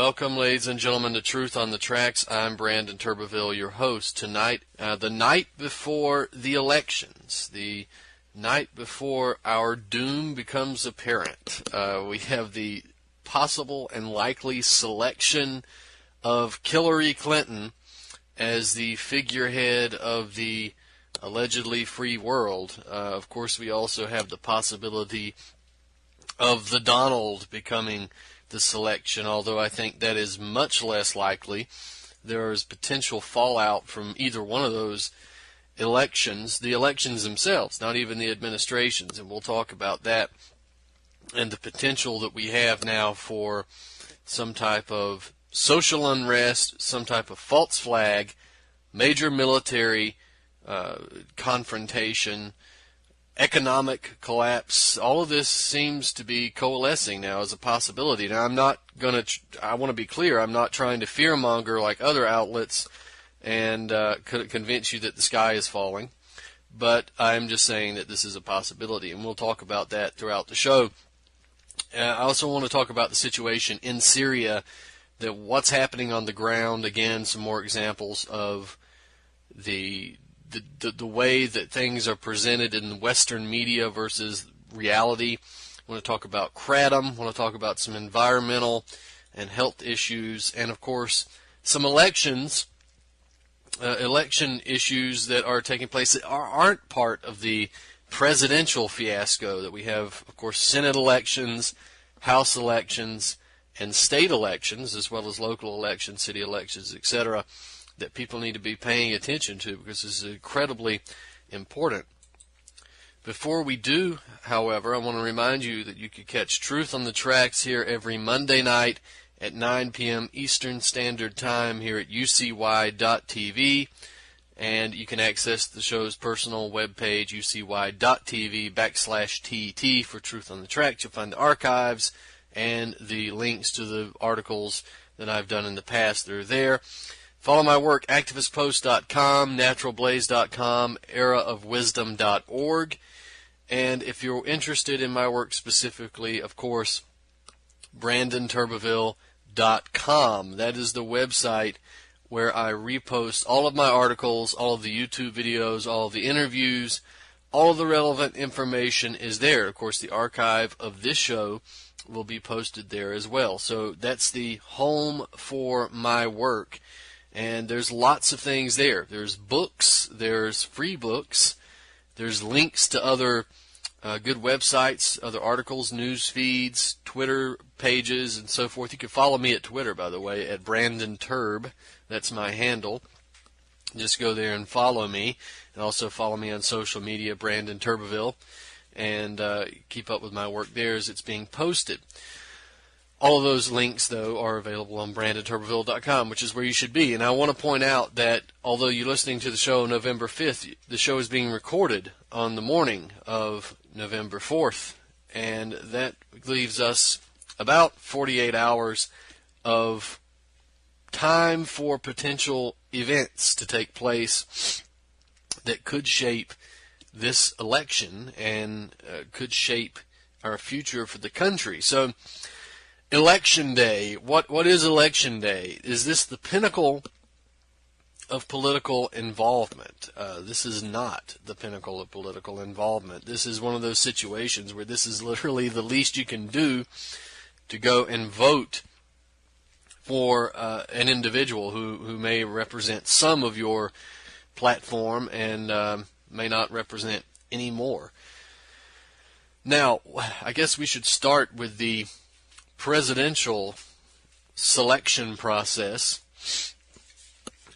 Welcome, ladies and gentlemen, to Truth on the Tracks. I'm Brandon Turbeville, your host. Tonight, the night before the elections, the night before our doom becomes apparent, we have the possible and likely selection of Hillary Clinton as the figurehead of the allegedly free world. Of course, we also have the possibility of the Donald becoming the selection, although I think that is much less likely. There is potential fallout from either one of those elections, the elections themselves, not even the administrations, and we'll talk about that, and the potential that we have now for some type of social unrest, some type of false flag, major military confrontation, economic collapse. All of this seems to be coalescing now as a possibility. Now, I want to be clear, I'm not trying to fearmonger like other outlets and convince you that the sky is falling, but I'm just saying that this is a possibility, and we'll talk about that throughout the show. I also want to talk about the situation in Syria, that what's happening on the ground. Again, some more examples of the way that things are presented in Western media versus reality. I want to talk about kratom. I want to talk about some environmental and health issues, and of course some election issues that are taking place that aren't part of the presidential fiasco that we have. Of course, Senate elections, House elections, and state elections, as well as local elections, city elections, etc., that people need to be paying attention to, because this is incredibly important. Before we do, however, I want to remind you that you can catch Truth on the Tracks here every Monday night at 9 p.m. Eastern Standard Time here at ucy.tv, and you can access the show's personal webpage, ucy.tv/TT for Truth on the Tracks. You'll find the archives and the links to the articles that I've done in the past. They're there. Follow my work, activistpost.com, naturalblaze.com, eraofwisdom.org. And if you're interested in my work specifically, of course, brandonturbeville.com. That is the website where I repost all of my articles, all of the YouTube videos, all of the interviews, all of the relevant information is there. Of course, the archive of this show will be posted there as well. So that's the home for my work. And there's lots of things there. There's books, there's free books, there's links to other good websites, other articles, news feeds, Twitter pages, and so forth. You can follow me at Twitter, by the way, at Brandon Turb. That's my handle. Just go there and follow me. And also follow me on social media, Brandon Turbeville, and keep up with my work there as it's being posted. All of those links, though, are available on brandonturbeville.com, which is where you should be. And I want to point out that although you're listening to the show November 5th, the show is being recorded on the morning of November 4th. And that leaves us about 48 hours of time for potential events to take place that could shape this election and could shape our future for the country. So, Election Day. What is Election Day? Is this the pinnacle of political involvement? This is not the pinnacle of political involvement. This is one of those situations where this is literally the least you can do to go and vote for an individual who may represent some of your platform and may not represent any more. Now, I guess we should start with the presidential selection process.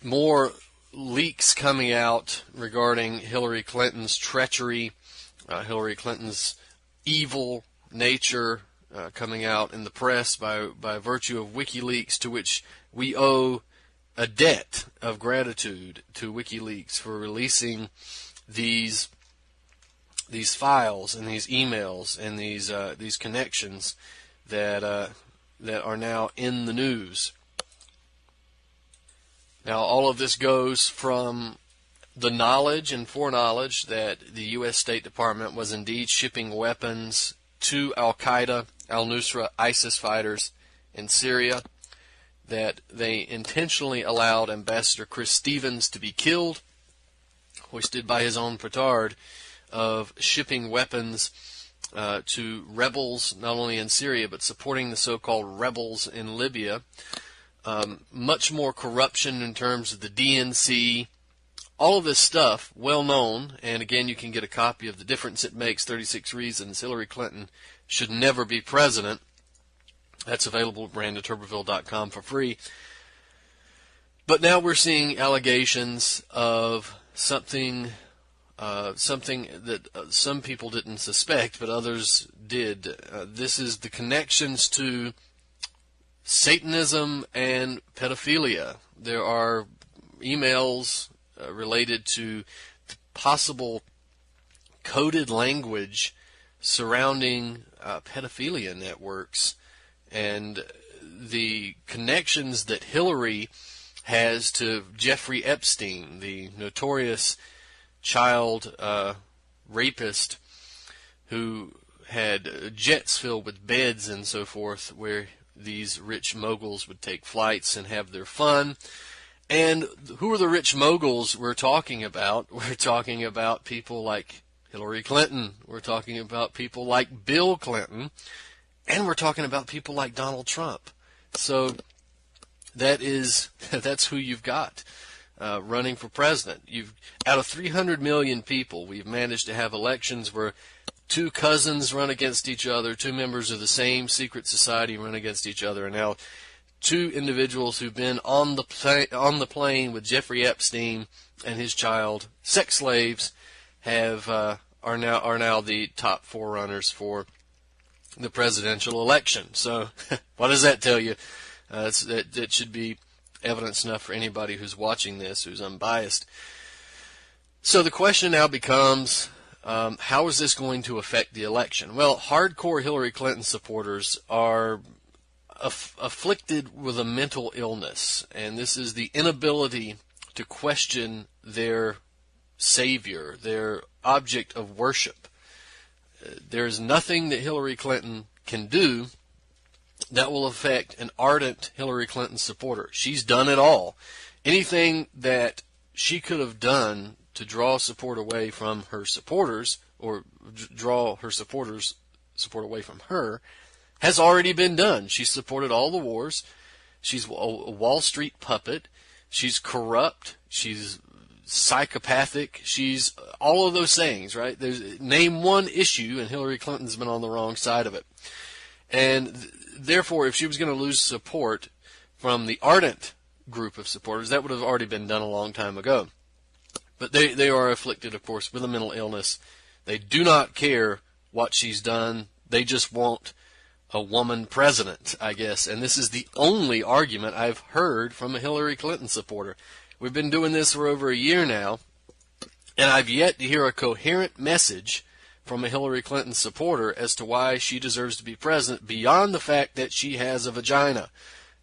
More leaks coming out regarding Hillary Clinton's treachery, Hillary Clinton's evil nature coming out in the press by virtue of WikiLeaks, to which we owe a debt of gratitude to WikiLeaks for releasing these files and these emails and these connections that are now in the news. Now, all of this goes from the knowledge and foreknowledge that the U.S. State Department was indeed shipping weapons to Al-Qaeda, al-Nusra, ISIS fighters in Syria, that they intentionally allowed Ambassador Chris Stevens to be killed, hoisted by his own petard, of shipping weapons to rebels, not only in Syria, but supporting the so-called rebels in Libya. Much more corruption in terms of the DNC. All of this stuff, well known, and again, you can get a copy of The Difference It Makes, 36 Reasons Hillary Clinton Should Never Be President. That's available at BrandonTurbeville.com for free. But now we're seeing allegations of something that some people didn't suspect, but others did. This is the connections to Satanism and pedophilia. There are emails related to possible coded language surrounding pedophilia networks and the connections that Hillary has to Jeffrey Epstein, the notorious child rapist who had jets filled with beds and so forth, where these rich moguls would take flights and have their fun. And who are the rich moguls we're talking about? We're talking about people like Hillary Clinton. We're talking about people like Bill Clinton. And we're talking about people like Donald Trump. So that's who you've got running for president. Out of 300 million people, we've managed to have elections where two cousins run against each other, two members of the same secret society run against each other, and now two individuals who've been on the plane with Jeffrey Epstein and his child, sex slaves, are now the top forerunners for the presidential election. So, what does that tell you? That should be evidence enough for anybody who's watching this, who's unbiased. So the question now becomes, how is this going to affect the election? Well, hardcore Hillary Clinton supporters are afflicted with a mental illness, and this is the inability to question their savior, their object of worship. There's nothing that Hillary Clinton can do that will affect an ardent Hillary Clinton supporter. She's done it all. Anything that she could have done to draw support away from her supporters, or draw her supporters' support away from her, has already been done. She's supported all the wars. She's a Wall Street puppet. She's corrupt. She's psychopathic. She's all of those things, right? Name one issue, and Hillary Clinton's been on the wrong side of it. And therefore, if she was going to lose support from the ardent group of supporters, that would have already been done a long time ago. But they are afflicted, of course, with a mental illness. They do not care what she's done. They just want a woman president, I guess. And this is the only argument I've heard from a Hillary Clinton supporter. We've been doing this for over a year now, and I've yet to hear a coherent message from a Hillary Clinton supporter as to why she deserves to be president, beyond the fact that she has a vagina.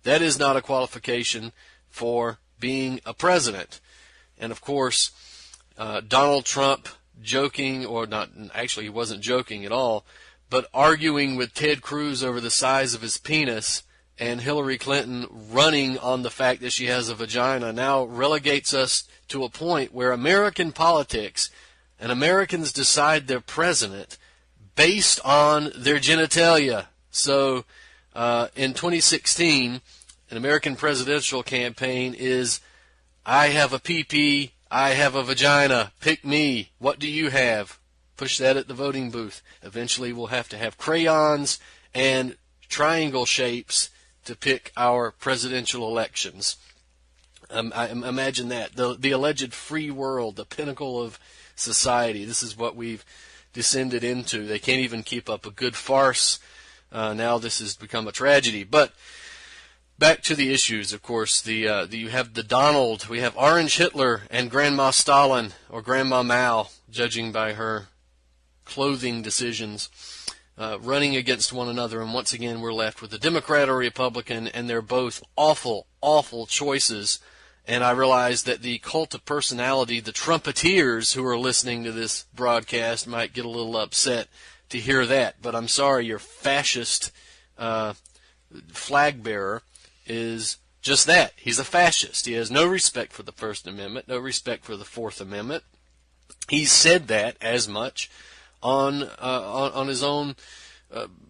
That is not a qualification for being a president. And of course, Donald Trump joking, or not, actually he wasn't joking at all, but arguing with Ted Cruz over the size of his penis, and Hillary Clinton running on the fact that she has a vagina, now relegates us to a point where American politics and Americans decide their president based on their genitalia. So in 2016, an American presidential campaign is, I have a pee-pee, I have a vagina, pick me, what do you have? Push that at the voting booth. Eventually we'll have to have crayons and triangle shapes to pick our presidential elections. I imagine that. The alleged free world, the pinnacle of society. This is what we've descended into. They can't even keep up a good farce. Now this has become a tragedy. But back to the issues, of course. You have the Donald, we have Orange Hitler and Grandma Stalin, or Grandma Mao, judging by her clothing decisions, running against one another. And once again, we're left with a Democrat or Republican, and they're both awful, awful choices. And I realize that the cult of personality, the Trumpeteers who are listening to this broadcast, might get a little upset to hear that. But I'm sorry, your fascist flag bearer is just that. He's a fascist. He has no respect for the First Amendment, no respect for the Fourth Amendment. He's said that as much on his own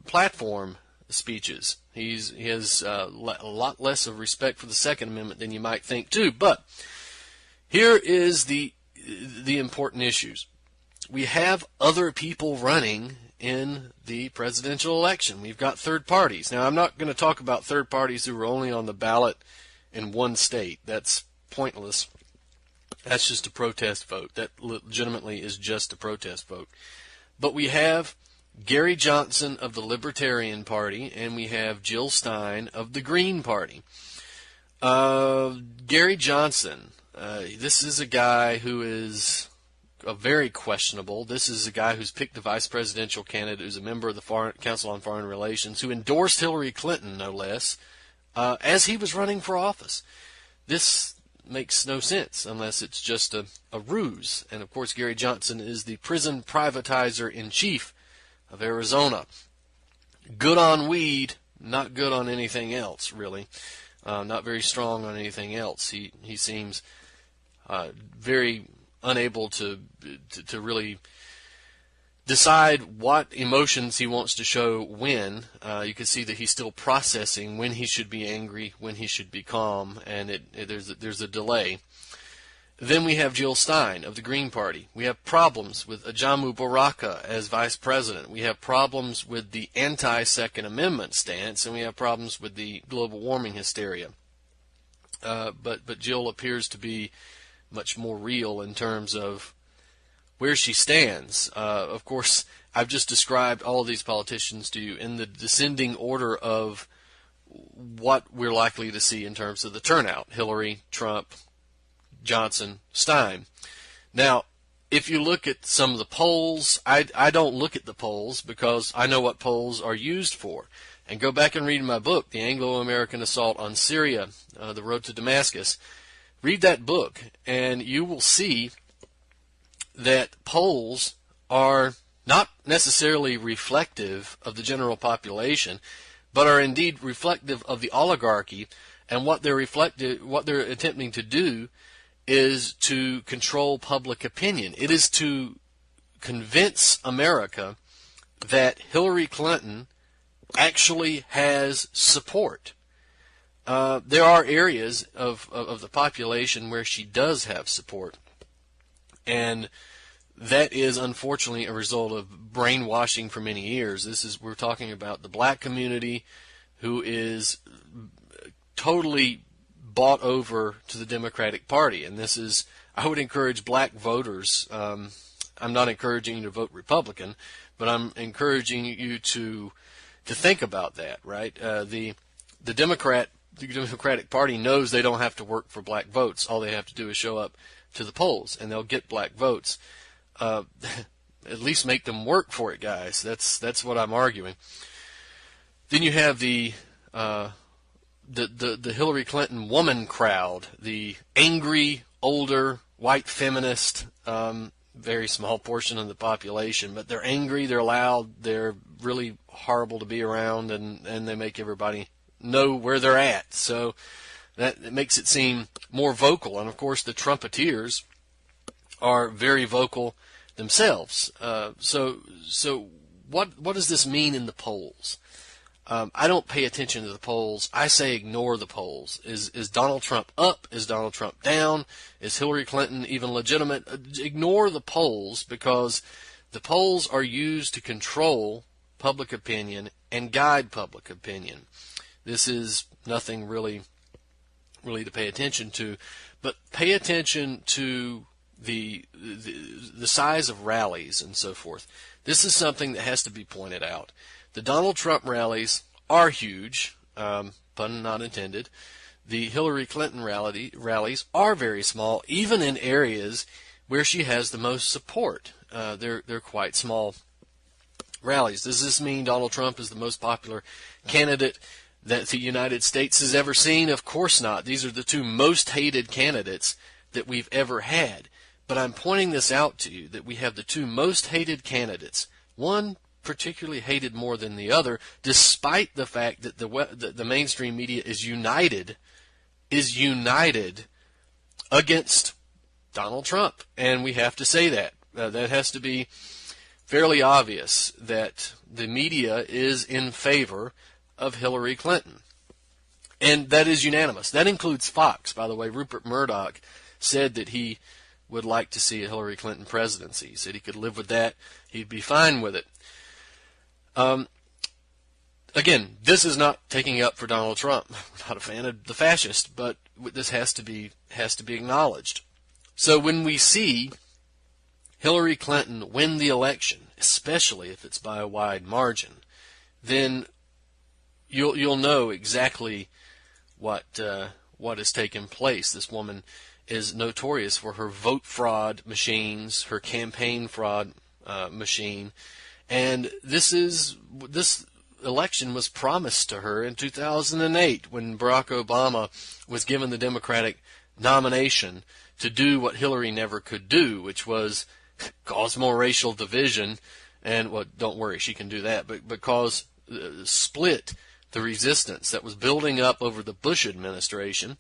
platform speeches. He has a lot less of respect for the Second Amendment than you might think too. But here is the important issues. We have other people running in the presidential election. We've got third parties. Now, I'm not going to talk about third parties who are only on the ballot in one state. That's pointless. That's just a protest vote. That legitimately is just a protest vote. But we have Gary Johnson of the Libertarian Party, and we have Jill Stein of the Green Party. Gary Johnson, this is a guy who is very questionable. This is a guy who's picked the vice presidential candidate, who's a member of the Council on Foreign Relations, who endorsed Hillary Clinton, no less, as he was running for office. This makes no sense unless it's just a ruse. And, of course, Gary Johnson is the prison privatizer-in-chief of Arizona. Good on weed, not good on anything else, really. Not very strong on anything else. He seems very unable to really decide what emotions he wants to show when. You can see that he's still processing when he should be angry, when he should be calm, and there's a delay. Then we have Jill Stein of the Green Party. We have problems with Ajamu Baraka as vice president. We have problems with the anti-Second Amendment stance, and we have problems with the global warming hysteria. But Jill appears to be much more real in terms of where she stands. Of course, I've just described all of these politicians to you in the descending order of what we're likely to see in terms of the turnout. Hillary, Trump, Johnson, Stein. Now, if you look at some of the polls, I don't look at the polls because I know what polls are used for. And go back and read my book, The Anglo-American Assault on Syria, The Road to Damascus. Read that book, and you will see that polls are not necessarily reflective of the general population, but are indeed reflective of the oligarchy, and what they're attempting to do is to control public opinion. It is to convince America that Hillary Clinton actually has support. There are areas of the population where she does have support, and that is unfortunately a result of brainwashing for many years. We're talking about the black community who is totally bought over to the Democratic Party, and I would encourage black voters. I'm not encouraging you to vote Republican, but I'm encouraging you to think about that. Right? The Democratic Party knows they don't have to work for black votes. All they have to do is show up to the polls, and they'll get black votes. At least make them work for it, guys. That's what I'm arguing. Then you have the Hillary Clinton woman crowd, the angry, older, white feminist, very small portion of the population, but they're angry, they're loud, they're really horrible to be around, and they make everybody know where they're at. So that makes it seem more vocal. And of course, the Trumpeteers are very vocal themselves. So what does this mean in the polls? I don't pay attention to the polls. I say ignore the polls. Is Donald Trump up? Is Donald Trump down? Is Hillary Clinton even legitimate? Ignore the polls, because the polls are used to control public opinion and guide public opinion. This is nothing really to pay attention to, but pay attention to the size of rallies and so forth. This is something that has to be pointed out. The Donald Trump rallies are huge, pun not intended. The Hillary Clinton rallies are very small, even in areas where she has the most support. They're quite small rallies. Does this mean Donald Trump is the most popular candidate that the United States has ever seen? Of course not. These are the two most hated candidates that we've ever had. But I'm pointing this out to you, that we have the two most hated candidates. One particularly hated more than the other, despite the fact that the mainstream media is united is united against Donald Trump. And we have to say that. That has to be fairly obvious that the media is in favor of Hillary Clinton. And that is unanimous. That includes Fox, by the way. Rupert Murdoch said that he would like to see a Hillary Clinton presidency. He said he could live with that. He'd be fine with it. Again, this is not taking up for Donald Trump. I'm not a fan of the fascist, but this has to be acknowledged. So when we see Hillary Clinton win the election, especially if it's by a wide margin, then you'll know exactly what has taken place. This woman is notorious for her vote fraud machines, her campaign fraud machine, and this election was promised to her in 2008 when Barack Obama was given the Democratic nomination to do what Hillary never could do, which was cause more racial division, and, well, don't worry, she can do that, but cause split the resistance that was building up over the Bush administration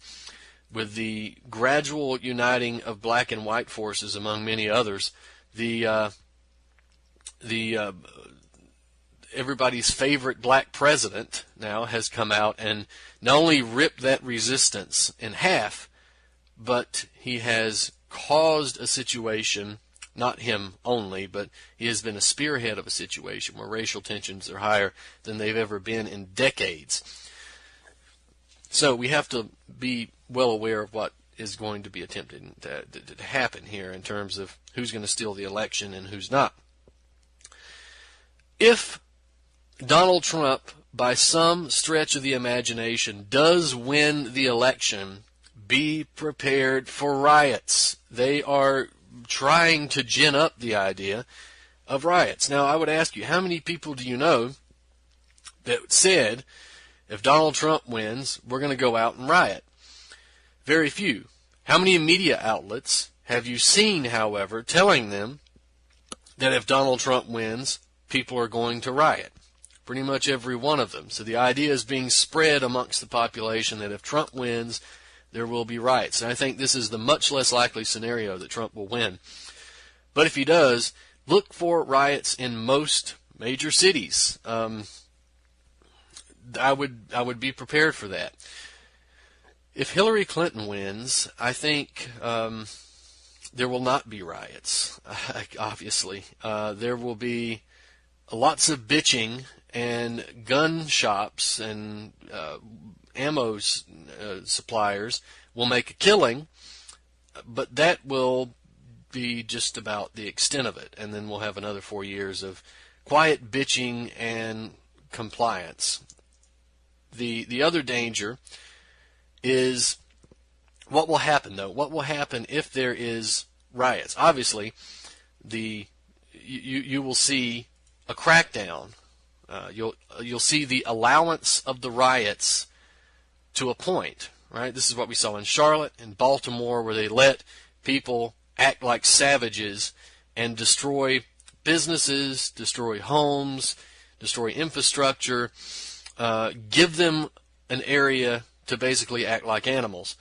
with the gradual uniting of black and white forces, among many others. Everybody's favorite black president now has come out and not only ripped that resistance in half, but he has caused a situation, not him only, but he has been a spearhead of a situation where racial tensions are higher than they've ever been in decades. So we have to be well aware of what is going to be attempted to happen here in terms of who's going to steal the election and who's not. If Donald Trump, by some stretch of the imagination, does win the election, be prepared for riots. They are trying to gin up the idea of riots. Now, I would ask you, how many people do you know that said, if Donald Trump wins, we're going to go out and riot? Very few. How many media outlets have you seen, however, telling them that if Donald Trump wins, people are going to riot? Pretty much every one of them. So the idea is being spread amongst the population that if Trump wins, there will be riots. And I think this is the much less likely scenario that Trump will win. But if he does, look for riots in most major cities. I would be prepared for that. If Hillary Clinton wins, I think there will not be riots, obviously. There will be lots of bitching, and gun shops and ammo suppliers will make a killing, but that will be just about the extent of it. And then we'll have another 4 years of quiet bitching and compliance. The other danger is what will happen, though. What will happen if there is riots? Obviously, you will see a crackdown. You'll see the allowance of the riots to a point, right? This is what we saw in Charlotte and Baltimore, where they let people act like savages and destroy businesses, destroy homes, destroy infrastructure, give them an area to basically act like animals.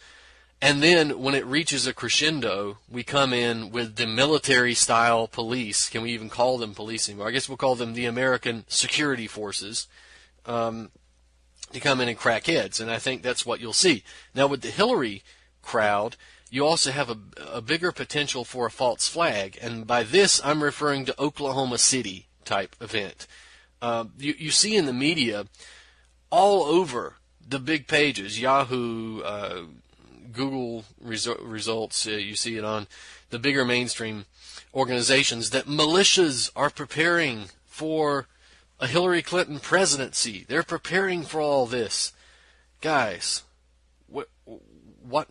And then when it reaches a crescendo, we come in with the military-style police. Can we even call them police anymore? I guess we'll call them the American security forces to come in and crack heads. And I think that's what you'll see. Now, with the Hillary crowd, you also have a bigger potential for a false flag. And by this, I'm referring to Oklahoma City type event. You see in the media all over the big pages, Yahoo, Google results, you see it on the bigger mainstream organizations, that militias are preparing for a Hillary Clinton presidency. They're preparing for all this. Guys, what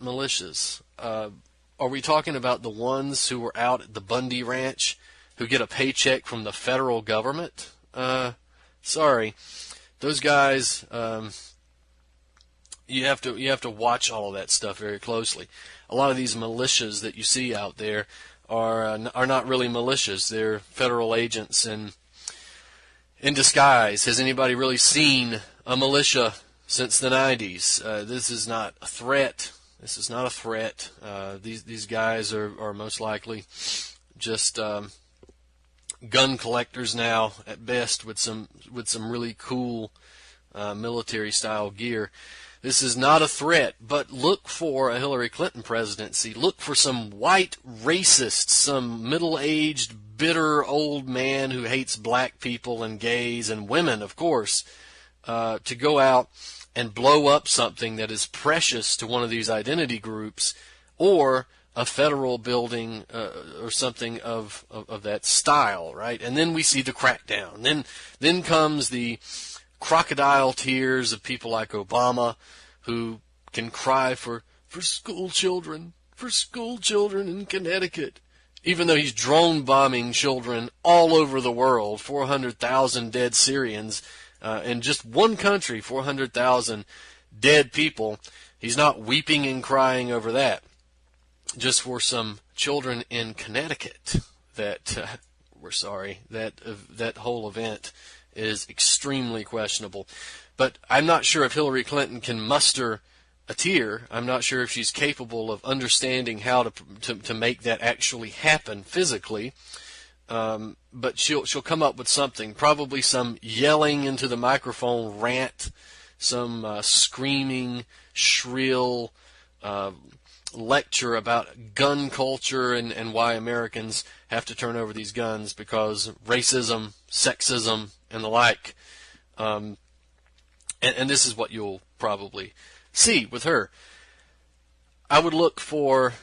militias? Are we talking about the ones who were out at the Bundy Ranch who get a paycheck from the federal government? Sorry. Those guys... You have to watch all of that stuff very closely. A lot of these militias that you see out there are not really militias. They're federal agents in disguise. Has anybody really seen a militia since the 90s. This is not a threat. This is not a threat. These guys are most likely just gun collectors now at best, with some really cool military style gear. This is not a threat, but look for a Hillary Clinton presidency. Look for some white racist, some middle-aged, bitter old man who hates black people and gays and women, of course, to go out and blow up something that is precious to one of these identity groups, or a federal building or something of that style, right? And then we see the crackdown. Then comes the crocodile tears of people like Obama, who can cry for school children in Connecticut, even though he's drone bombing children all over the world. 400,000 dead Syrians in just one country, 400,000 dead people. He's not weeping and crying over that, just for some children in Connecticut. We're sorry, that whole event is extremely questionable. But I'm not sure if Hillary Clinton can muster a tear. I'm not sure if she's capable of understanding how to make that actually happen physically. But she'll come up with something, probably some yelling into the microphone rant, some screaming, shrill lecture about gun culture and why Americans have to turn over these guns because racism, sexism, and the like. And this is what you'll probably see with her. I would look for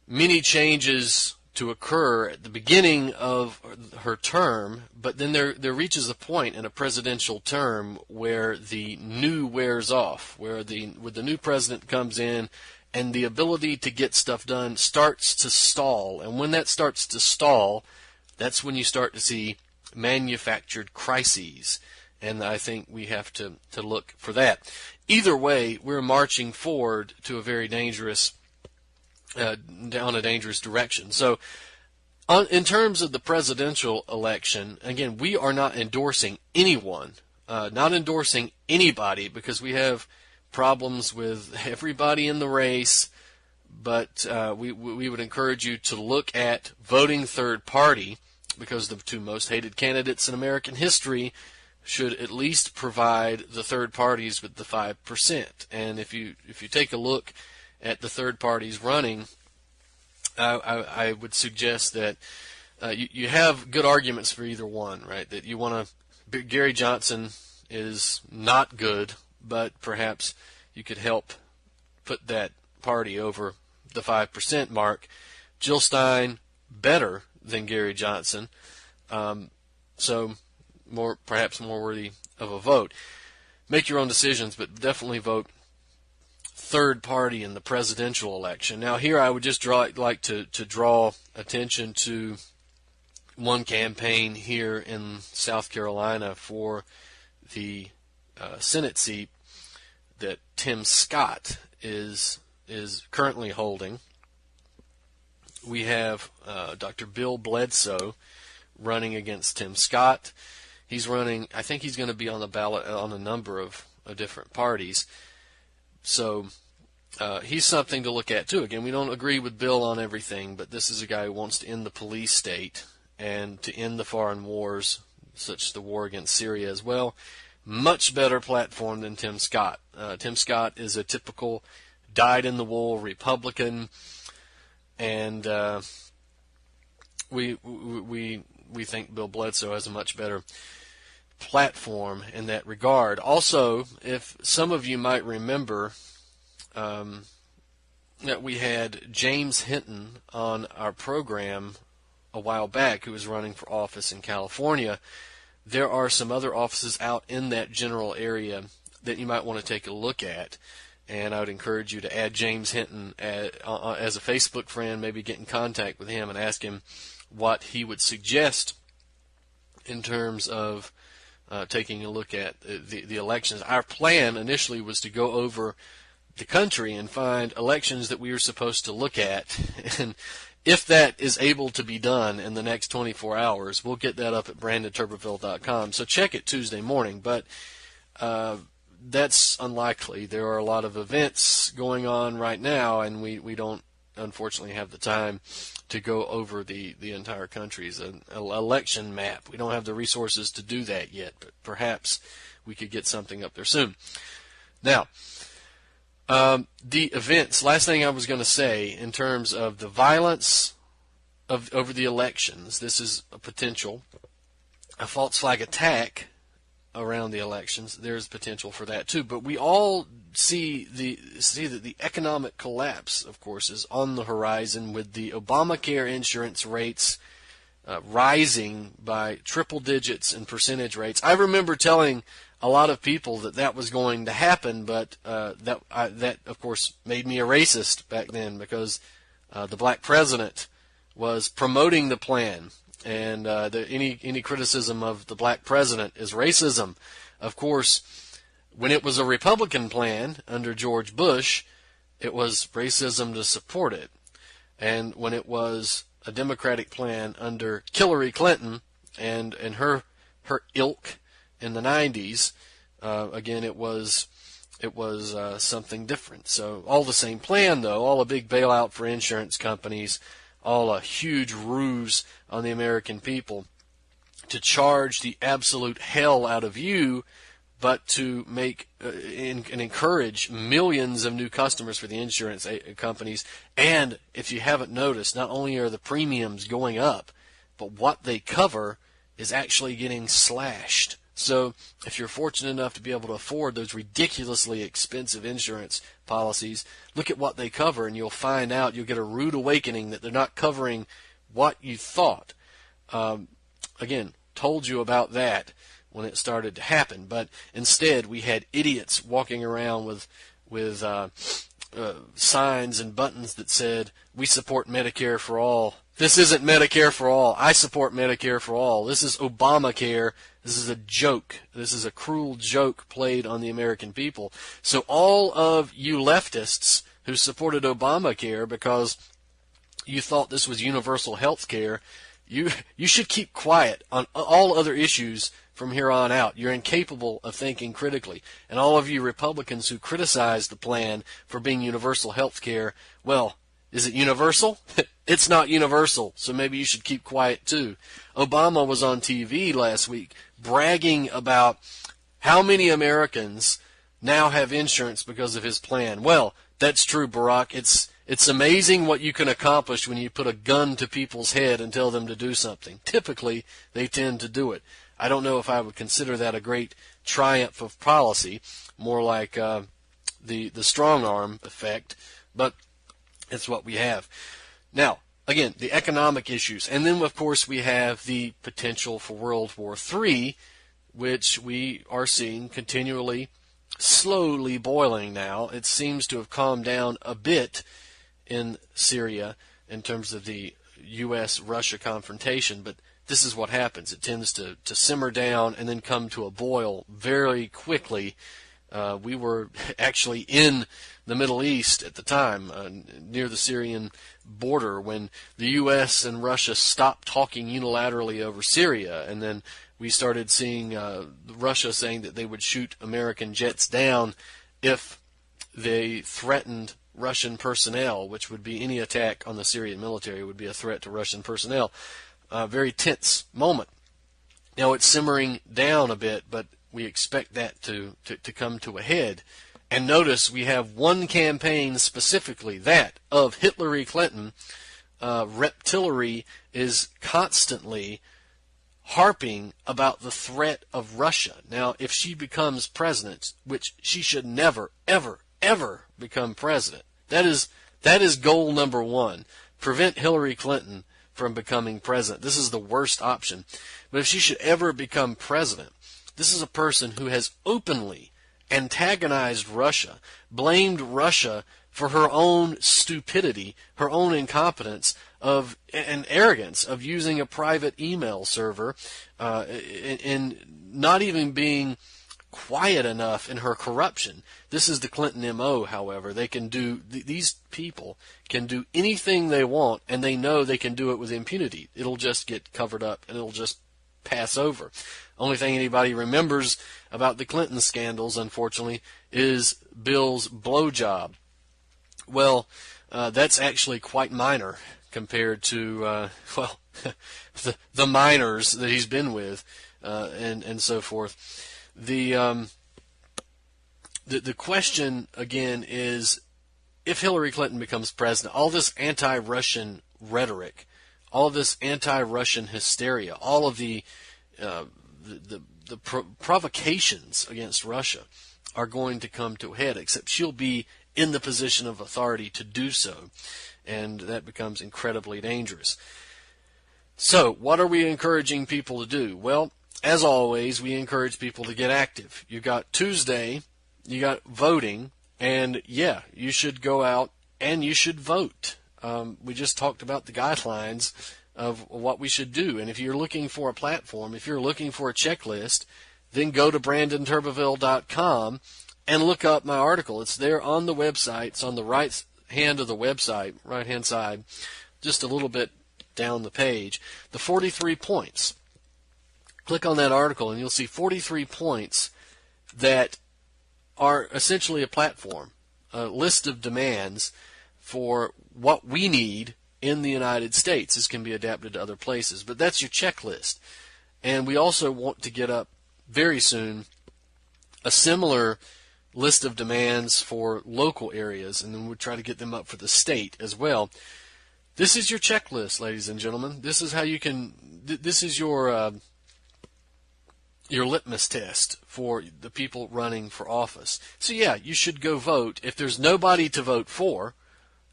many changes to occur at the beginning of her term, but then there reaches a point in a presidential term where the new wears off, where the new president comes in and the ability to get stuff done starts to stall. And when that starts to stall, that's when you start to see manufactured crises. And I think we have to look for that. Either way, we're marching forward to a very dangerous, down a dangerous direction. So in terms of the presidential election, again, we are not endorsing anyone, not endorsing anybody, because we have problems with everybody in the race. But we would encourage you to look at voting third party, because the two most hated candidates in American history should at least provide the third parties with the 5%. And if you take a look at the third parties running, I would suggest that you have good arguments for either one, right? That you want to. Gary Johnson is not good, but perhaps you could help put that party over the 5% mark. Jill Stein, better than Gary Johnson, so perhaps more worthy of a vote. Make your own decisions, but definitely vote third party in the presidential election. Now, here I would just like to draw attention to one campaign here in South Carolina for the Senate seat that Tim Scott is currently holding. We have Dr. Bill Bledsoe running against Tim Scott. He's running, I think he's going to be on the ballot on a number of different parties. So he's something to look at too. Again, we don't agree with Bill on everything, but this is a guy who wants to end the police state and to end the foreign wars, such as the war against Syria as well. Much better platform than Tim Scott. Tim Scott is a typical dyed-in-the-wool Republican, and we think Bill Bledsoe has a much better platform in that regard. Also, if some of you might remember that we had James Hinton on our program a while back, who was running for office in California. There are some other offices out in that general area that you might want to take a look at, and I would encourage you to add James Hinton as a Facebook friend, maybe get in contact with him and ask him what he would suggest in terms of taking a look at the elections. Our plan initially was to go over the country and find elections that we were supposed to look at, and if that is able to be done in the next 24 hours, we'll get that up at BrandonTurbeville.com. So check it Tuesday morning. But that's unlikely. There are a lot of events going on right now, and we don't, unfortunately, have the time to go over the entire country's election map. We don't have the resources to do that yet, but perhaps we could get something up there soon. Now, the events, last thing I was going to say in terms of the violence over the elections, this is a potential. A false flag attack around the elections, there's potential for that too. But we all see that the economic collapse, of course, is on the horizon with the Obamacare insurance rates rising by triple digits in percentage rates. I remember telling a lot of people that was going to happen, but that of course made me a racist back then, because the black president was promoting the plan. And any criticism of the black president is racism. Of course, when it was a Republican plan under George Bush, it was racism to support it. And when it was a Democratic plan under Hillary Clinton and her ilk in the 90s, again, it was something different. So all the same plan, though, all a big bailout for insurance companies, all a huge ruse on the American people to charge the absolute hell out of you, but to make and encourage millions of new customers for the insurance companies. And if you haven't noticed, not only are the premiums going up, but what they cover is actually getting slashed. So if you're fortunate enough to be able to afford those ridiculously expensive insurance policies, look at what they cover, and you'll find out, you'll get a rude awakening that they're not covering what you thought. Again, told you about that when it started to happen, but instead we had idiots walking around with signs and buttons that said, "We support Medicare for all." This isn't Medicare for all. I support Medicare for all. This is Obamacare. This is a joke. This is a cruel joke played on the American people. So all of you leftists who supported Obamacare because you thought this was universal health care, you should keep quiet on all other issues from here on out. You're incapable of thinking critically. And all of you Republicans who criticize the plan for being universal health care, well, is it universal? It's not universal, so maybe you should keep quiet too. Obama was on TV last week bragging about how many Americans now have insurance because of his plan. Well, that's true, Barack. It's amazing what you can accomplish when you put a gun to people's head and tell them to do something. Typically, they tend to do it. I don't know if I would consider that a great triumph of policy, more like the strong arm effect, but it's what we have. Now, again, the economic issues. And then, of course, we have the potential for World War III, which we are seeing continually, slowly boiling now. It seems to have calmed down a bit in Syria in terms of the U.S.-Russia confrontation, but this is what happens. It tends to simmer down and then come to a boil very quickly. We were actually in the Middle East at the time, near the Syrian border, when the U.S. and Russia stopped talking unilaterally over Syria, and then we started seeing Russia saying that they would shoot American jets down if they threatened Russian personnel, which would be any attack on the Syrian military would be a threat to Russian personnel. A very tense moment. Now it's simmering down a bit, but we expect that to come to a head. And notice we have one campaign specifically, that of Hillary Clinton. Reptillery is constantly harping about the threat of Russia. Now, if she becomes president, which she should never, ever, ever become president, that is goal number one. Prevent Hillary Clinton from becoming president. This is the worst option. But if she should ever become president, this is a person who has openly antagonized Russia, blamed Russia for her own stupidity, her own incompetence and arrogance of using a private email server, and not even being quiet enough in her corruption. This is the Clinton MO, however. They can do, these people can do anything they want, and they know they can do it with impunity. It'll just get covered up, and it'll just pass over. Only thing anybody remembers about the Clinton scandals, unfortunately, is Bill's blowjob. Well, that's actually quite minor compared to, the minors that he's been with, and so forth. The question, again, is if Hillary Clinton becomes president, all this anti-Russian rhetoric, all of this anti-Russian hysteria, all of the provocations against Russia are going to come to a head, except she'll be in the position of authority to do so, and that becomes incredibly dangerous. So, what are we encouraging people to do? Well, as always, we encourage people to get active. You got Tuesday, you got voting, and yeah, you should go out and you should vote. We just talked about the guidelines of what we should do, and if you're looking for a platform, if you're looking for a checklist, then go to BrandonTurbeville.com and look up my article. It's there on the website. It's on the right hand of the website, right-hand side, just a little bit down the page. The 43 points. Click on that article and you'll see 43 points that are essentially a platform, a list of demands for what we need in the United States. This can be adapted to other places, but that's your checklist. And we also want to get up very soon a similar list of demands for local areas, and then we'll try to get them up for the state as well. This is your checklist, ladies and gentlemen. This is how you can, this is your litmus test for the people running for office. So yeah, you should go vote. If there's nobody to vote for,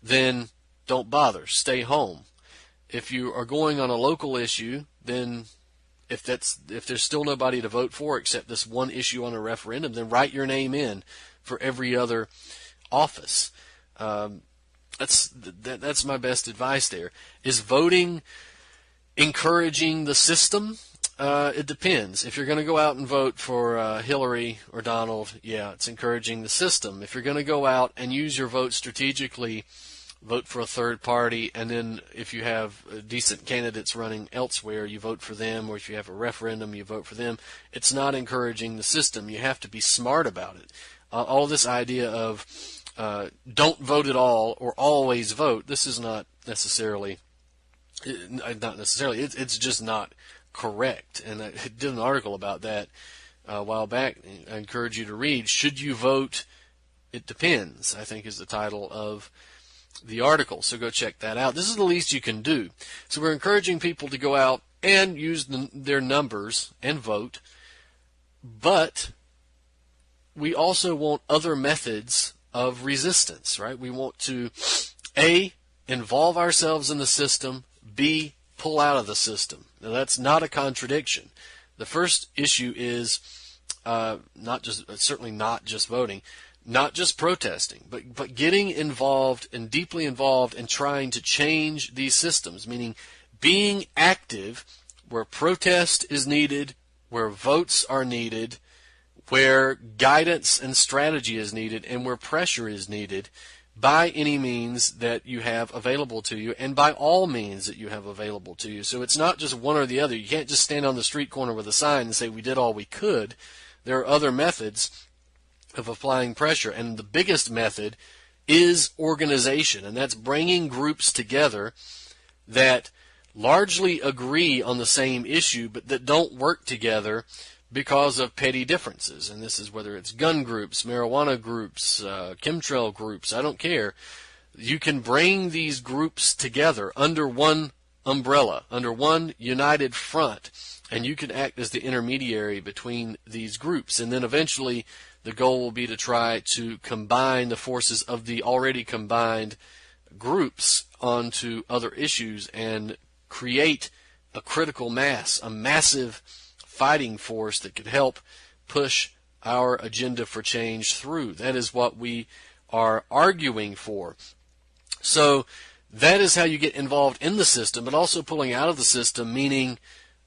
then don't bother. Stay home. If you are going on a local issue, then if there's still nobody to vote for except this one issue on a referendum, then write your name in for every other office. That's my best advice there. Is voting encouraging the system? It depends. If you're going to go out and vote for Hillary or Donald, yeah, it's encouraging the system. If you're going to go out and use your vote strategically, vote for a third party, and then if you have decent candidates running elsewhere, you vote for them, or if you have a referendum, you vote for them, it's not encouraging the system. You have to be smart about it. All this idea of don't vote at all or always vote, this is not necessarily, it's just not correct. And I did an article about that a while back. I encourage you to read, Should You Vote? It Depends, I think is the title of the article. So go check that out. This is the least you can do. So we're encouraging people to go out and use their numbers and vote, but we also want other methods of resistance, right? We want to, A, involve ourselves in the system, B, pull out of the system. Now, that's not a contradiction. The first issue is certainly not just voting, not just protesting, but getting involved and deeply involved in trying to change these systems, meaning being active where protest is needed, where votes are needed, where guidance and strategy is needed, and where pressure is needed by any means that you have available to you, and by all means that you have available to you. So it's not just one or the other. You can't just stand on the street corner with a sign and say, we did all we could. There are other methods of applying pressure, and the biggest method is organization, and that's bringing groups together that largely agree on the same issue, but that don't work together because of petty differences. And this is whether it's gun groups, marijuana groups, chemtrail groups, I don't care. You can bring these groups together under one umbrella, under one united front, and you can act as the intermediary between these groups. And then eventually the goal will be to try to combine the forces of the already combined groups onto other issues and create a critical mass, a massive fighting force that could help push our agenda for change through. That is what we are arguing for. So that is how you get involved in the system, but also pulling out of the system, meaning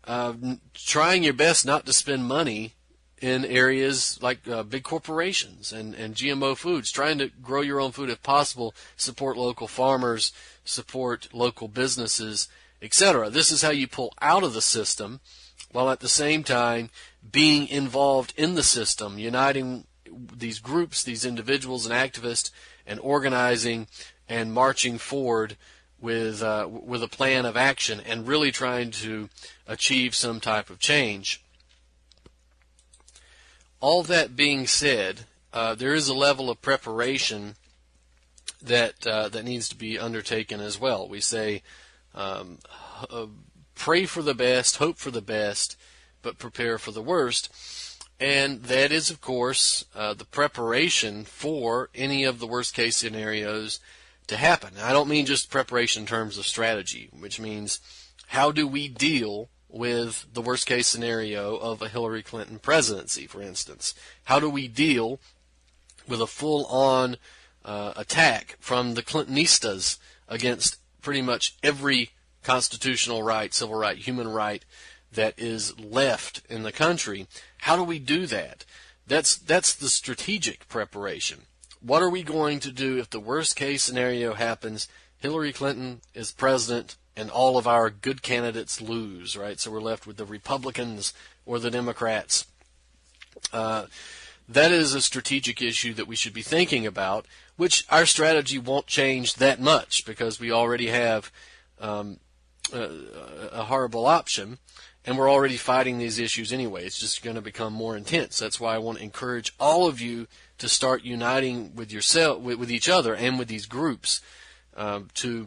trying your best not to spend money in areas like big corporations and GMO foods, trying to grow your own food if possible, support local farmers, support local businesses, etc. This is how you pull out of the system while at the same time being involved in the system, uniting these groups, these individuals and activists, and organizing and marching forward with a plan of action and really trying to achieve some type of change. All that being said, there is a level of preparation that needs to be undertaken as well. We say, pray for the best, hope for the best, but prepare for the worst. And that is, of course, the preparation for any of the worst case scenarios to happen. Now, I don't mean just preparation in terms of strategy, which means how do we deal with the worst case scenario of a Hillary Clinton presidency, for instance? How do we deal with a full-on attack from the Clintonistas against pretty much every constitutional right, civil right, human right that is left in the country? How do we do that? That's the strategic preparation. What are we going to do if the worst case scenario happens? Hillary Clinton is president and all of our good candidates lose, right? So we're left with the Republicans or the Democrats. That is a strategic issue that we should be thinking about, which our strategy won't change that much because we already have a horrible option, and we're already fighting these issues anyway. It's just going to become more intense. That's why I want to encourage all of you to start uniting with yourself, with each other, and with these groups to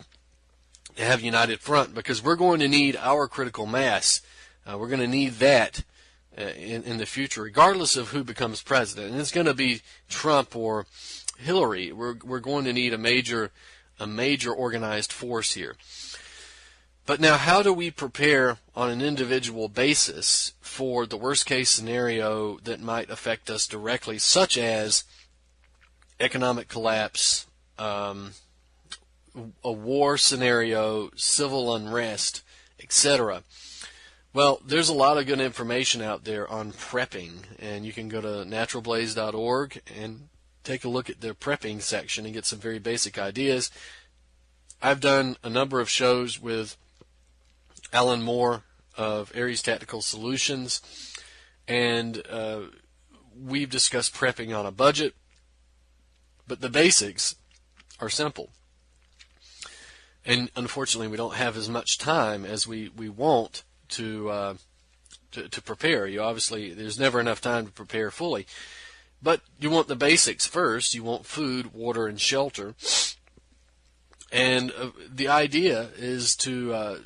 have united front, because we're going to need our critical mass. We're going to need that in the future, regardless of who becomes president. And it's going to be Trump or Hillary. We're going to need a major organized force here. But now, how do we prepare on an individual basis for the worst case scenario that might affect us directly, such as economic collapse, a war scenario, civil unrest, etc.? Well, there's a lot of good information out there on prepping, and you can go to naturalblaze.org and take a look at their prepping section and get some very basic ideas. I've done a number of shows with Alan Moore of Aries Tactical Solutions, and we've discussed prepping on a budget, but the basics are simple. And unfortunately, we don't have as much time as we want to prepare. Obviously, there's never enough time to prepare fully, but you want the basics first. You want food, water, and shelter, and the idea is to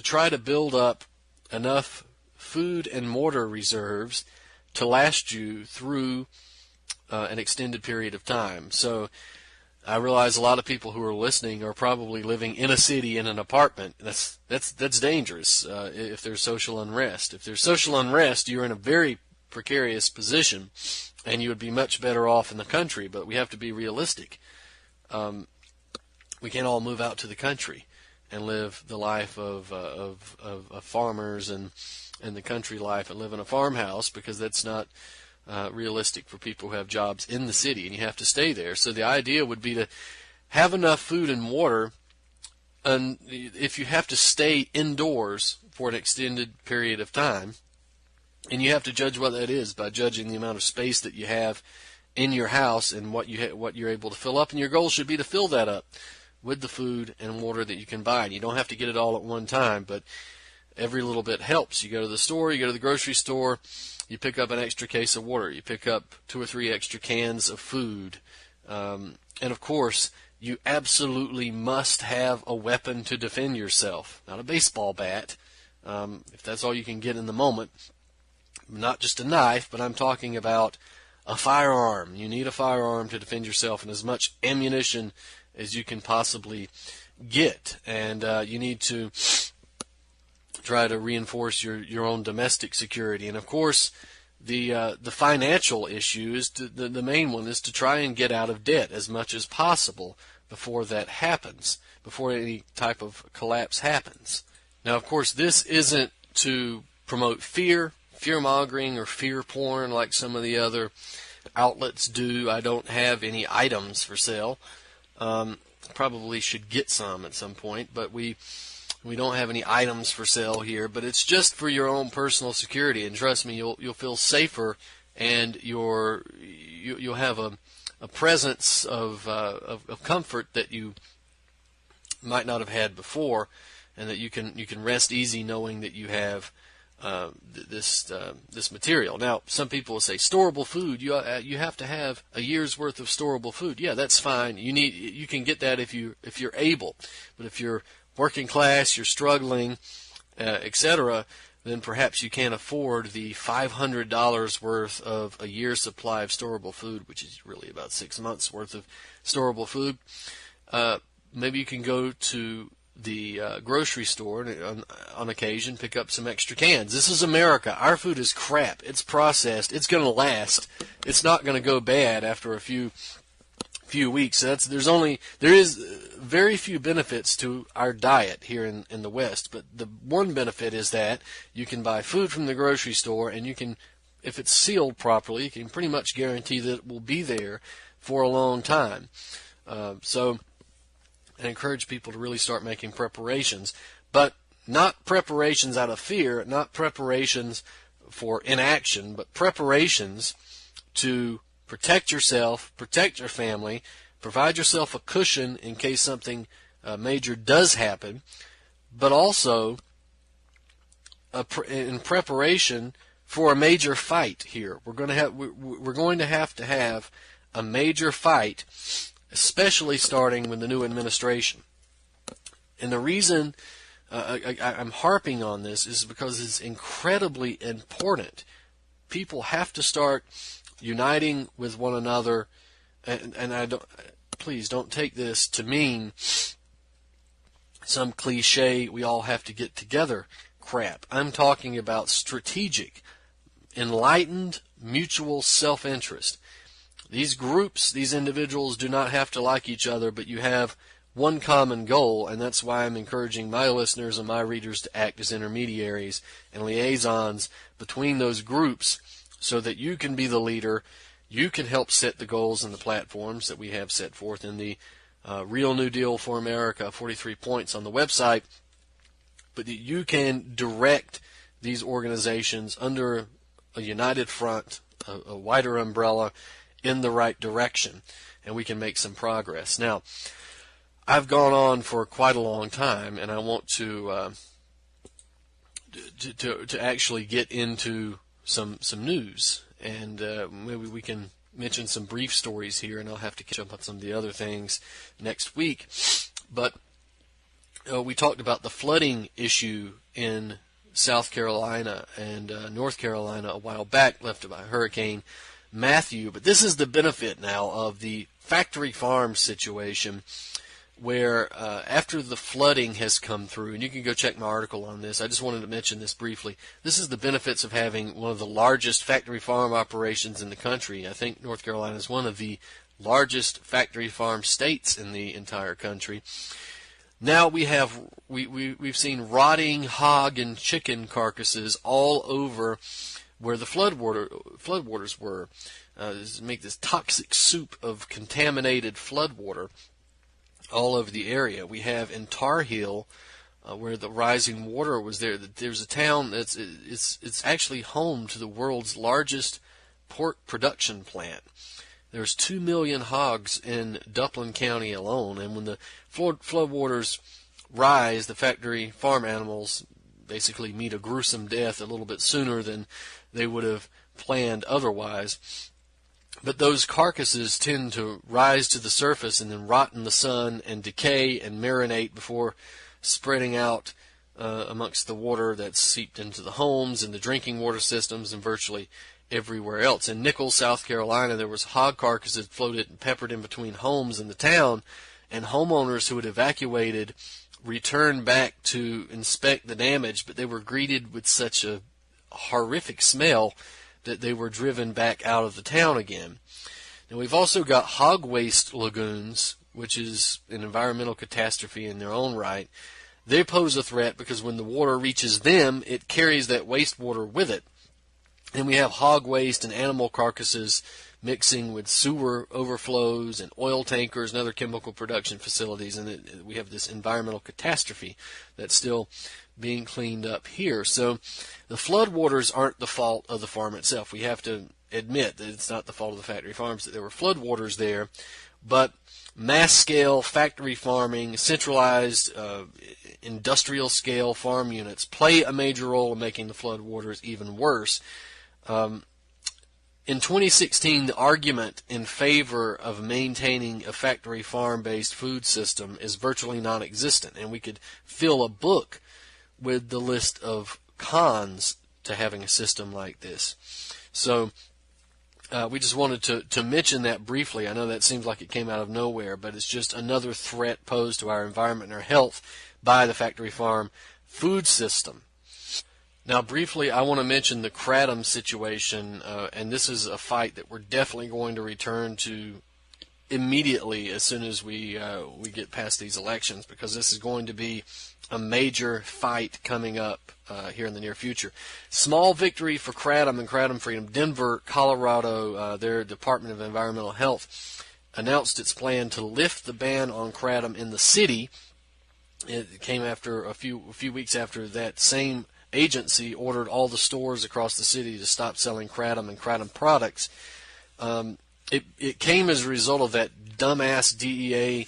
try to build up enough food and water reserves to last you through an extended period of time. So I realize a lot of people who are listening are probably living in a city in an apartment. That's dangerous if there's social unrest. If there's social unrest, you're in a very precarious position, and you would be much better off in the country. But we have to be realistic. We can't all move out to the country and live the life of farmers and the country life and live in a farmhouse, because that's not realistic for people who have jobs in the city, and you have to stay there. So the idea would be to have enough food and water, and if you have to stay indoors for an extended period of time, and you have to judge what that is by judging the amount of space that you have in your house and what you're able to fill up, and your goal should be to fill that up with the food and water that you can buy. And you don't have to get it all at one time, but every little bit helps. You go to the store, you go to the grocery store, you pick up an extra case of water, you pick up 2 or 3 extra cans of food, and of course, you absolutely must have a weapon to defend yourself. Not a baseball bat, if that's all you can get in the moment. Not just a knife, but I'm talking about a firearm. You need a firearm to defend yourself, and as much ammunition as you can possibly get. And you need to try to reinforce your own domestic security. And of course, the financial issue is the main one is to try and get out of debt as much as possible before that happens, before any type of collapse happens. Now, of course, this isn't to promote fear-mongering or fear porn like some of the other outlets do. I don't have any items for sale. Probably should get some at some point, but we We don't have any items for sale here, but it's just for your own personal security. And trust me, you'll feel safer, and you'll have a presence of comfort that you might not have had before, and that you can rest easy knowing that you have this material. Now, some people will say storable food. You have to have a year's worth of storable food. Yeah, that's fine. You can get that if you're able, but if you're working class, you're struggling, etc., then perhaps you can't afford the $500 worth of a year's supply of storable food, which is really about 6 months worth of storable food. Maybe you can go to the grocery store and on occasion pick up some extra cans. This is America. Our food is crap. It's processed. It's going to last. It's not going to go bad after a few weeks. There is very few benefits to our diet here in the West, but the one benefit is that you can buy food from the grocery store, and you can, if it's sealed properly, you can pretty much guarantee that it will be there for a long time. So I encourage people to really start making preparations, but not preparations out of fear, not preparations for inaction, but preparations to protect yourself, protect your family, provide yourself a cushion in case something major does happen, but also in preparation for a major fight here. We're going to have a major fight, especially starting with the new administration. And the reason I'm harping on this is because it's incredibly important. People have to start uniting with one another, and please don't take this to mean some cliche, we all have to get together crap. I'm talking about strategic, enlightened, mutual self-interest. These groups, these individuals do not have to like each other, but you have one common goal, and that's why I'm encouraging my listeners and my readers to act as intermediaries and liaisons between those groups so that you can be the leader. You can help set the goals and the platforms that we have set forth in the Real New Deal for America, 43 points on the website, but that you can direct these organizations under a united front, a wider umbrella, in the right direction, and we can make some progress. Now, I've gone on for quite a long time, and I want to actually get into some news, and maybe we can mention some brief stories here, and I'll have to catch up on some of the other things next week. But we talked about the flooding issue in South Carolina and North Carolina a while back, left by Hurricane Matthew. But this is the benefit now of the factory farm situation, where after the flooding has come through, and you can go check my article on this, I just wanted to mention this briefly. This is the benefits of having one of the largest factory farm operations in the country. I think North Carolina is one of the largest factory farm states in the entire country. Now we've seen rotting hog and chicken carcasses all over where the floodwaters were. Make this toxic soup of contaminated floodwater all over the area. We have in Tar Heel, where the rising water was there. There's a town it's actually home to the world's largest pork production plant. There's 2 million hogs in Duplin County alone, and when the floodwaters rise, the factory farm animals basically meet a gruesome death a little bit sooner than they would have planned otherwise. But those carcasses tend to rise to the surface and then rot in the sun and decay and marinate before spreading out amongst the water that's seeped into the homes and the drinking water systems and virtually everywhere else. In Nichols, South Carolina, there was hog carcasses floated and peppered in between homes in the town, and homeowners who had evacuated returned back to inspect the damage, but they were greeted with such a horrific smell that they were driven back out of the town again. Now, we've also got hog waste lagoons, which is an environmental catastrophe in their own right. They pose a threat because when the water reaches them, it carries that wastewater with it. And we have hog waste and animal carcasses mixing with sewer overflows and oil tankers and other chemical production facilities, and we have this environmental catastrophe that's still being cleaned up here. So the floodwaters aren't the fault of the farm itself. We have to admit that it's not the fault of the factory farms that there were floodwaters there, but mass-scale factory farming, centralized industrial-scale farm units play a major role in making the floodwaters even worse. In 2016, the argument in favor of maintaining a factory farm-based food system is virtually non-existent, and we could fill a book with the list of cons to having a system like this. So we just wanted to mention that briefly. I know that seems like it came out of nowhere, but it's just another threat posed to our environment and our health by the factory farm food system. Now, briefly, I want to mention the kratom situation, and this is a fight that we're definitely going to return to immediately as soon as we get past these elections, because this is going to be a major fight coming up here in the near future. Small victory for kratom and kratom freedom. Denver, Colorado, their Department of Environmental Health announced its plan to lift the ban on kratom in the city. It came after a few weeks after that same agency ordered all the stores across the city to stop selling kratom and kratom products. It came as a result of that dumbass DEA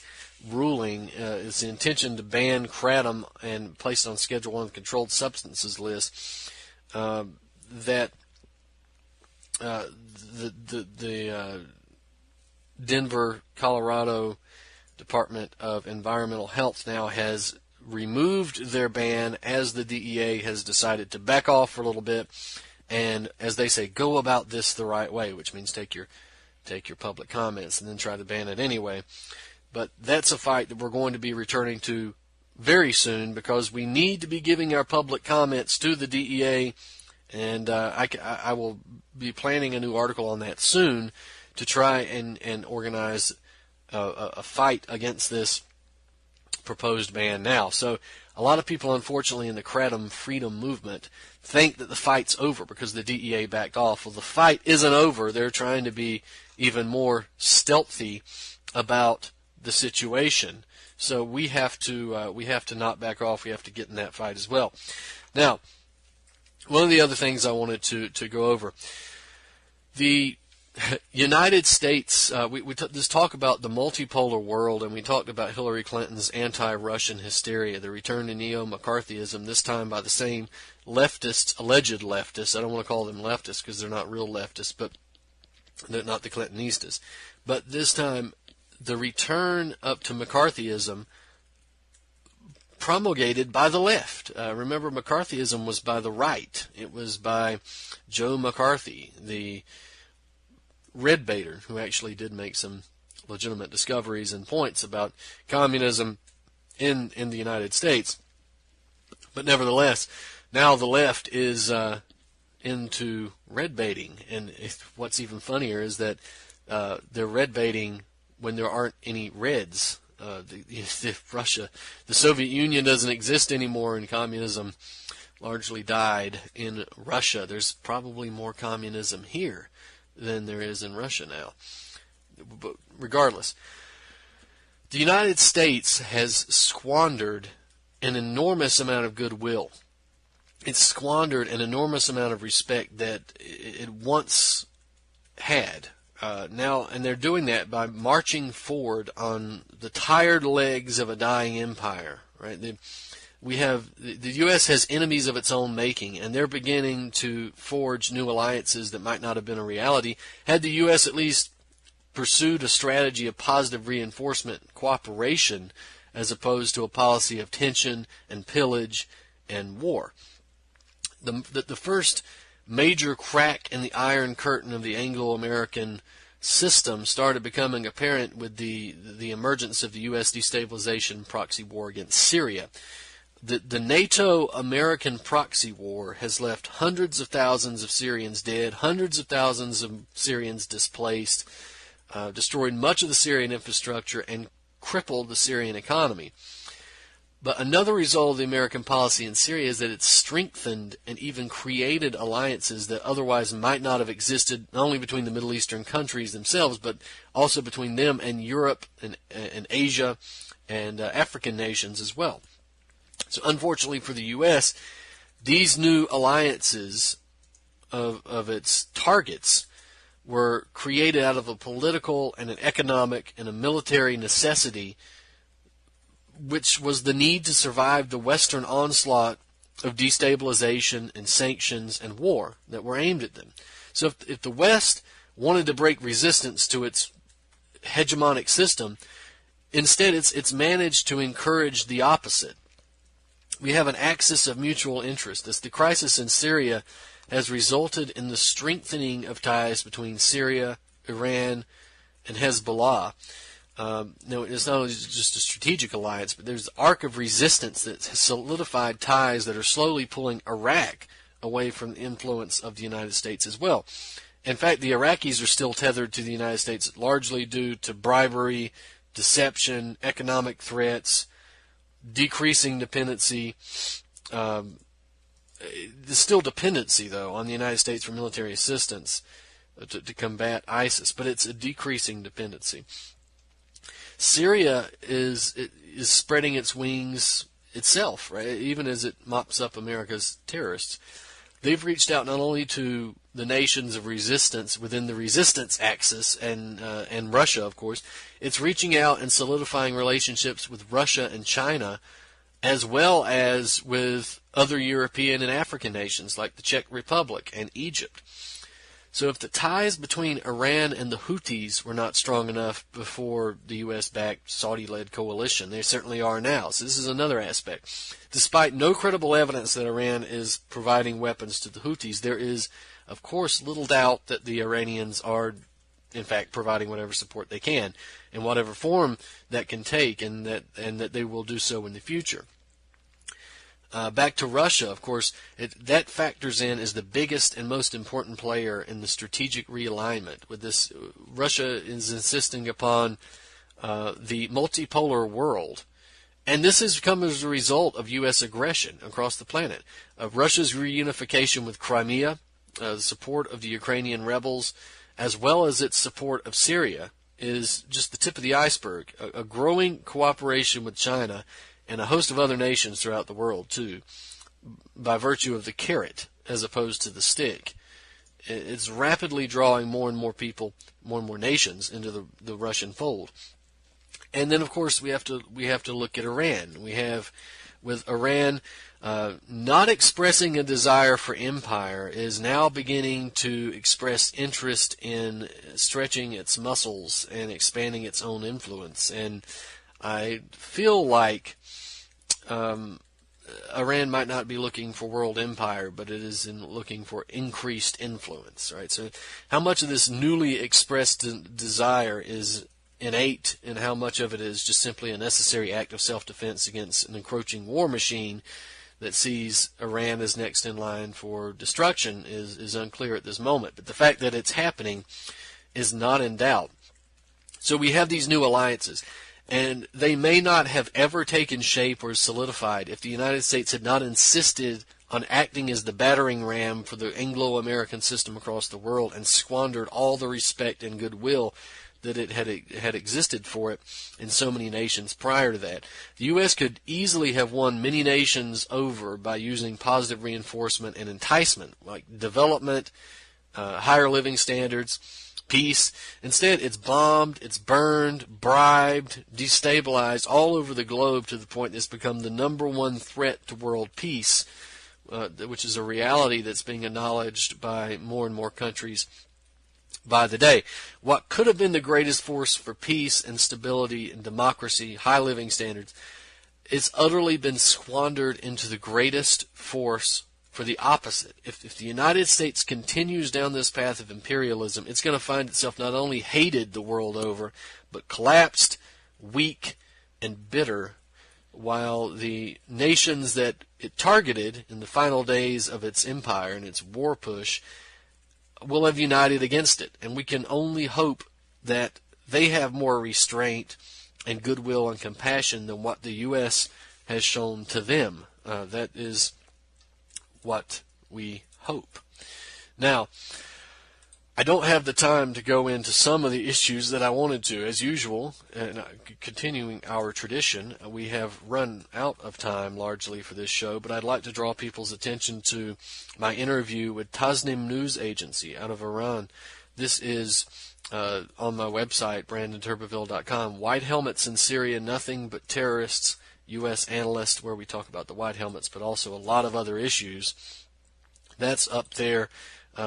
ruling. It's the intention to ban kratom and place it on Schedule 1 of the Controlled Substances list. The Denver, Colorado Department of Environmental Health now has removed their ban as the DEA has decided to back off for a little bit, and as they say, go about this the right way, which means take your public comments and then try to ban it anyway. But that's a fight that we're going to be returning to very soon, because we need to be giving our public comments to the DEA, and I will be planning a new article on that soon to try and organize a fight against this proposed ban now. So a lot of people, unfortunately, in the kratom freedom movement think that the fight's over because the DEA backed off. Well, the fight isn't over. They're trying to be even more stealthy about the situation. So we have to not back off. We have to get in that fight as well. Now, one of the other things I wanted to go over, the United States, we just talk about the multipolar world, and we talked about Hillary Clinton's anti-Russian hysteria, the return to neo-McCarthyism, this time by the same leftists, alleged leftists. I don't want to call them leftists because they're not real leftists, but they're not the Clintonistas. But this time, the return up to McCarthyism promulgated by the left. Remember, McCarthyism was by the right. It was by Joe McCarthy, the red baiter, who actually did make some legitimate discoveries and points about communism in the United States. But nevertheless, now the left is into red baiting, and what's even funnier is that they're red baiting when there aren't any reds. Russia, the Soviet Union doesn't exist anymore, and communism largely died in Russia. There's probably more communism here than there is in Russia now. But regardless, the United States has squandered an enormous amount of goodwill. It's squandered an enormous amount of respect that it once had. Now, and they're doing that by marching forward on the tired legs of a dying empire, right? The U.S. has enemies of its own making, and they're beginning to forge new alliances that might not have been a reality had the U.S. at least pursued a strategy of positive reinforcement and cooperation as opposed to a policy of tension and pillage and war. The first major crack in the iron curtain of the Anglo-American system started becoming apparent with the emergence of the U.S. destabilization proxy war against Syria. The NATO-American proxy war has left hundreds of thousands of Syrians dead, hundreds of thousands of Syrians displaced, destroyed much of the Syrian infrastructure, and crippled the Syrian economy. But another result of the American policy in Syria is that it's strengthened and even created alliances that otherwise might not have existed, not only between the Middle Eastern countries themselves, but also between them and Europe and Asia and African nations as well. So unfortunately for the U.S., these new alliances of its targets were created out of a political and an economic and a military necessity, which was the need to survive the Western onslaught of destabilization and sanctions and war that were aimed at them. So if the West wanted to break resistance to its hegemonic system, instead it's managed to encourage the opposite. We have an axis of mutual interest. The crisis in Syria has resulted in the strengthening of ties between Syria, Iran, and Hezbollah. Now, it's not only just a strategic alliance, but there's an arc of resistance that has solidified ties that are slowly pulling Iraq away from the influence of the United States as well. In fact, the Iraqis are still tethered to the United States largely due to bribery, deception, economic threats, decreasing dependency. There's still dependency, though, on the United States for military assistance to combat ISIS, but it's a decreasing dependency. Syria is spreading its wings itself, right? Even as it mops up America's terrorists. They've reached out not only to the nations of resistance within the resistance axis and Russia, of course. It's reaching out and solidifying relationships with Russia and China, as well as with other European and African nations like the Czech Republic and Egypt. So if the ties between Iran and the Houthis were not strong enough before the U.S.-backed Saudi-led coalition, they certainly are now. So this is another aspect. Despite no credible evidence that Iran is providing weapons to the Houthis, there is, of course, little doubt that the Iranians are, in fact, providing whatever support they can, in whatever form that can take, and that they will do so in the future. Back to Russia, of course, that factors in as the biggest and most important player in the strategic realignment. With this, Russia is insisting upon the multipolar world, and this has come as a result of U.S. aggression across the planet. Russia's reunification with Crimea, the support of the Ukrainian rebels, as well as its support of Syria, is just the tip of the iceberg. A growing cooperation with China and a host of other nations throughout the world, too, by virtue of the carrot as opposed to the stick. It's rapidly drawing more and more people, more and more nations into the Russian fold. And then, of course, we have to look at Iran. We have, with Iran not expressing a desire for empire, is now beginning to express interest in stretching its muscles and expanding its own influence. And I feel like Iran might not be looking for world empire, but it is looking for increased influence, right? So how much of this newly expressed desire is innate and how much of it is just simply a necessary act of self-defense against an encroaching war machine that sees Iran as next in line for destruction is unclear at this moment. But the fact that it's happening is not in doubt. So we have these new alliances, and they may not have ever taken shape or solidified if the United States had not insisted on acting as the battering ram for the Anglo-American system across the world and squandered all the respect and goodwill that it had existed for it in so many nations prior to that. The U.S. could easily have won many nations over by using positive reinforcement and enticement, like development, higher living standards, peace. Instead, it's bombed, it's burned, bribed, destabilized all over the globe to the point that it's become the number one threat to world peace, which is a reality that's being acknowledged by more and more countries by the day. What could have been the greatest force for peace and stability and democracy, high living standards, it's utterly been squandered into the greatest force for the opposite. If the United States continues down this path of imperialism, it's going to find itself not only hated the world over, but collapsed, weak, and bitter, while the nations that it targeted in the final days of its empire and its war push will have united against it. And we can only hope that they have more restraint and goodwill and compassion than what the U.S. has shown to them. That is what we hope. Now, I don't have the time to go into some of the issues that I wanted to. As usual, and continuing our tradition, we have run out of time largely for this show, but I'd like to draw people's attention to my interview with Tasnim News Agency out of Iran. This is on my website, BrandonTurbeville.com. White Helmets in Syria, Nothing But Terrorists, U.S. Analyst, where we talk about the White Helmets, but also a lot of other issues. That's up there.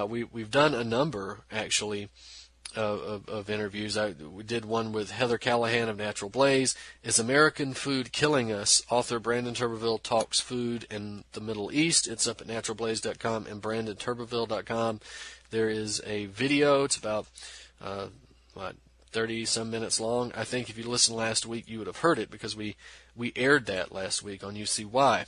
We've done a number, actually, of interviews. We did one with Heather Callahan of Natural Blaze. Is American Food Killing Us? Author Brandon Turbeville talks food in the Middle East. It's up at naturalblaze.com and brandonturbeville.com. There is a video. It's about 30-some minutes long. I think if you listened last week, you would have heard it because we aired that last week on UCY.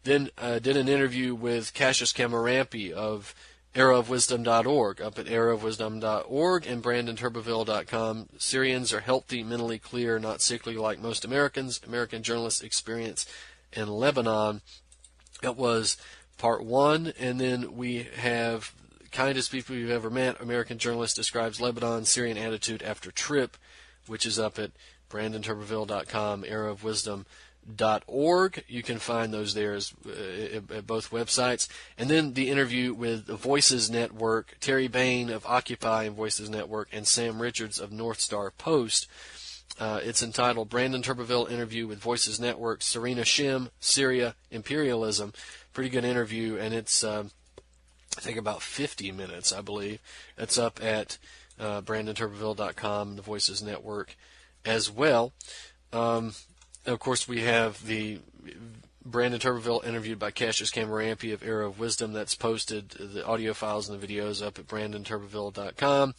Then did an interview with Cassius Camarampi of eraofwisdom.org, up at eraofwisdom.org and brandonturbeville.com. Syrians are healthy, mentally clear, not sickly like most Americans. American journalists' experience in Lebanon. It was part one, and then we have Kindest People You've Ever Met. American journalist describes Lebanon, Syrian attitude after trip, which is up at brandonturbeville.com, eraofwisdom.org. You can find those there at both websites. And then the interview with the Voices Network, Terry Bain of Occupy and Voices Network, and Sam Richards of North Star Post. It's entitled Brandon Turbeville Interview with Voices Network, Serena Shim, Syria, Imperialism. Pretty good interview, and it's I think about 50 minutes, I believe. It's up at brandonturbeville.com, the Voices Network as well. Of course, we have the Brandon Turbeville interviewed by Cassius Camarampi of Era of Wisdom. That's posted, the audio files and the videos, up at brandonturbeville.com.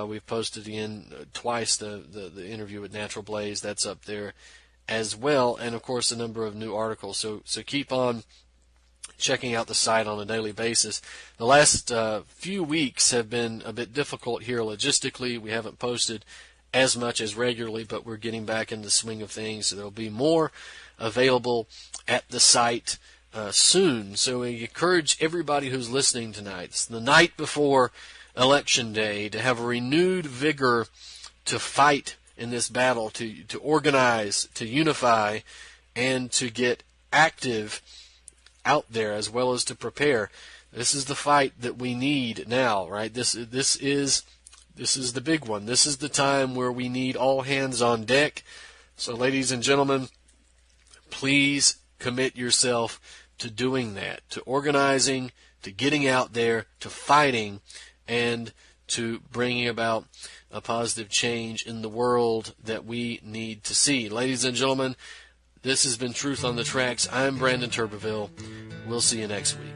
We've posted again twice the interview with Natural Blaze. That's up there as well. And, of course, a number of new articles. So keep on checking out the site on a daily basis. The last few weeks have been a bit difficult here logistically. We haven't posted as much as regularly, but we're getting back in the swing of things. So there'll be more available at the site soon. So we encourage everybody who's listening tonight, it's the night before Election Day, to have a renewed vigor to fight in this battle, to organize, to unify, and to get active out there, as well as to prepare. This is the fight that we need now, right? This is the big one. This is the time where we need all hands on deck. So, ladies and gentlemen, please commit yourself to doing that, to organizing, to getting out there, to fighting, and to bringing about a positive change in the world that we need to see. Ladies and gentlemen, this has been Truth on the Tracks. I'm Brandon Turbeville. We'll see you next week.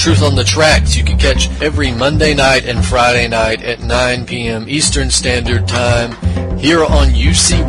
Truth on the Tracks you can catch every Monday night and Friday night at 9 p.m. Eastern Standard Time here on UCY.tv.